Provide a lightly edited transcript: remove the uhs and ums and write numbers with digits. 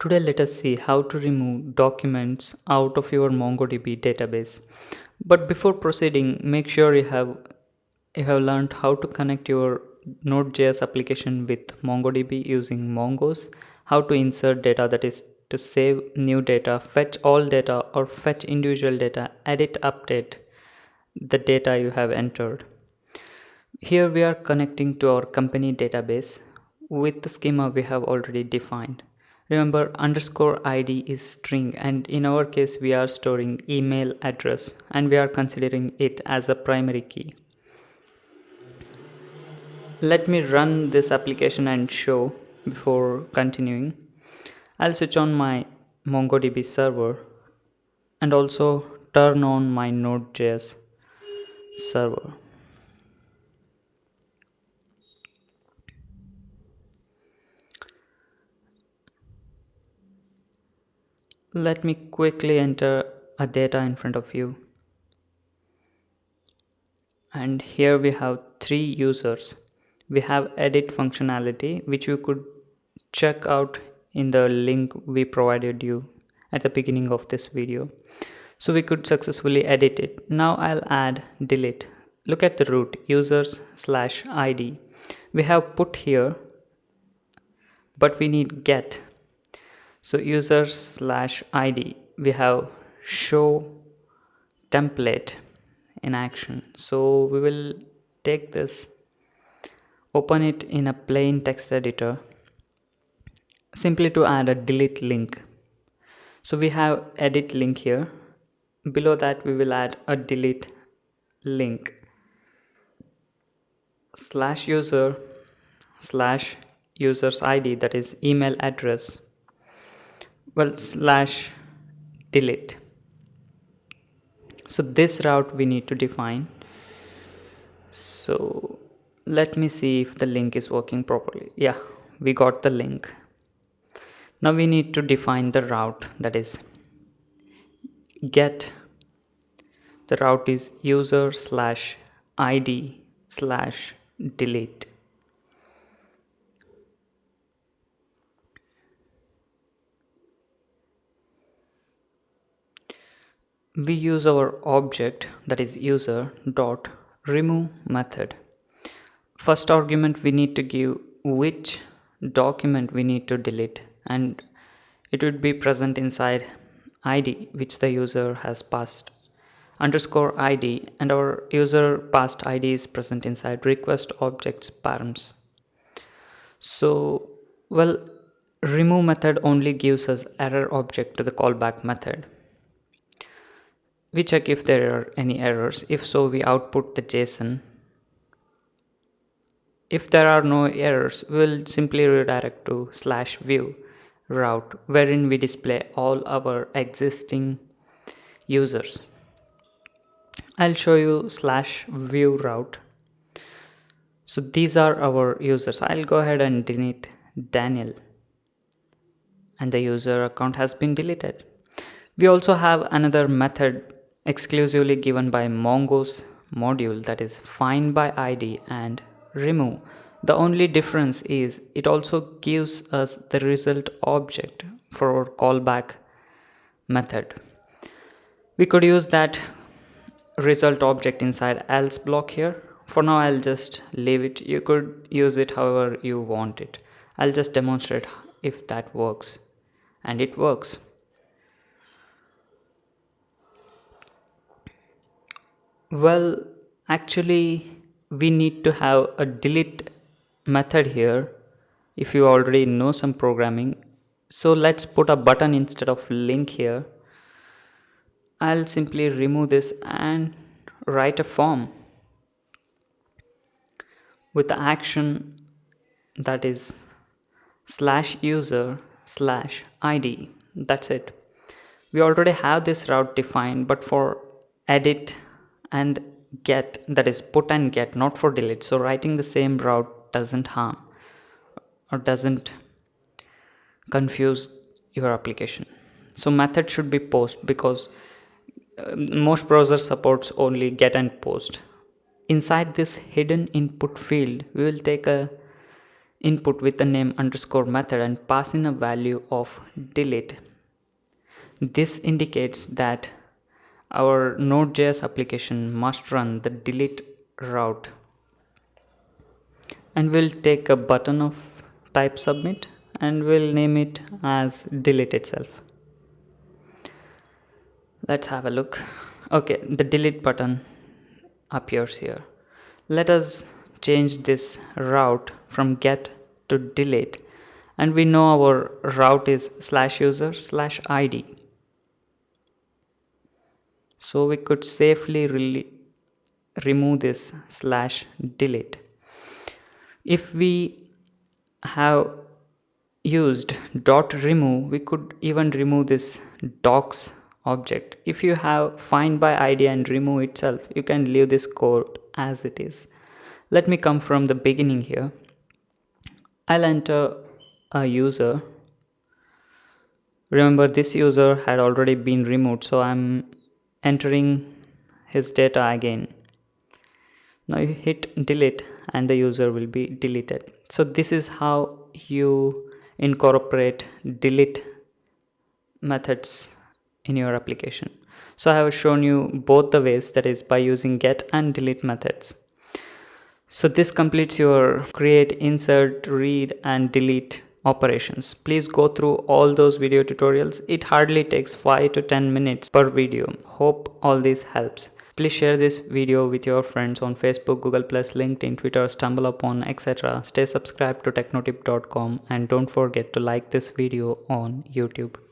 Today let us see how to remove documents out of your MongoDB database. But before proceeding, make sure you have learned how to connect your Node.js application with MongoDB using Mongoose, how to insert data, that is to save new data, fetch all data or fetch individual data, edit, update the data you have entered. Here we are connecting to our company database with the schema we have already defined. Remember, underscore ID is string, and in our case we are storing email address and we are considering it as a primary key. Let me run this application and show before continuing. I'll switch on my MongoDB server and also turn on my Node.js server. Let me quickly enter a data in front of you. And here we have three users. We have edit functionality, which you could check out in the link we provided you at the beginning of this video. So we could successfully edit it. Now I'll add delete. Look at the root, users/id. We have put here, but we need get. So users/id, we have show template in action. So we will take this, open it in a plain text editor, simply to add a delete link. So we have edit link here. Below that we will add a delete link, /user/users id, that is email address, /delete. So this route we need to define. So let me see if the link is working properly. Yeah, we got the link. Now we need to define the route, that is get. The route is user/id/delete. We use our object, that is user dot remove method. First argument, we need to give which document we need to delete, and it would be present inside id which the user has passed, underscore id, and our user passed id is present inside request objects params. So remove method only gives us error object to the callback method. We check if there are any errors. If so, we output the JSON. If there are no errors, we will simply redirect to /view route, wherein we display all our existing users. I'll show you /view route. So these are our users. I'll go ahead and delete Daniel, and the user account has been deleted. We also have another method exclusively given by Mongoose module, that is find by id and remove. The only difference is it also gives us the result object for our callback method. We could use that result object inside else block here. For now I'll just leave it. You could use it however you want it. I'll just demonstrate if that works, and it works. Well, actually we need to have a delete method here if you already know some programming. So let's put a button instead of link here. I'll simply remove this and write a form with the action, that is /user/id. That's it. We already have this route defined, but for edit and get, that is put and get, not for delete. So writing the same route doesn't harm or doesn't confuse your application. So method should be post, because most browsers supports only get and post. Inside this hidden input field, we will take a input with the name underscore method and pass in a value of delete. This indicates that our Node.js application must run the delete route, and we'll take a button of type submit and we'll name it as delete itself. Let's have a look. Okay, the delete button appears here. Let us change this route from get to delete, and we know our route is /user/id, so we could safely remove this /delete. If we have used .remove, we could even remove this docs object. If you have find by id and remove itself, you can leave this code as it is. Let me come from the beginning here. I'll enter a user. Remember, this user had already been removed, so I'm entering his data again. Now you hit delete and the user will be deleted. So this is how you incorporate delete methods in your application. So I have shown you both the ways, that is by using get and delete methods. So this completes your create, insert, read and delete operations. Please go through all those video tutorials. It hardly takes 5 to 10 minutes per video. Hope all this helps. Please share this video with your friends on Facebook, Google+, LinkedIn, Twitter, StumbleUpon, etc. Stay subscribed to technotip.com and don't forget to like this video on YouTube.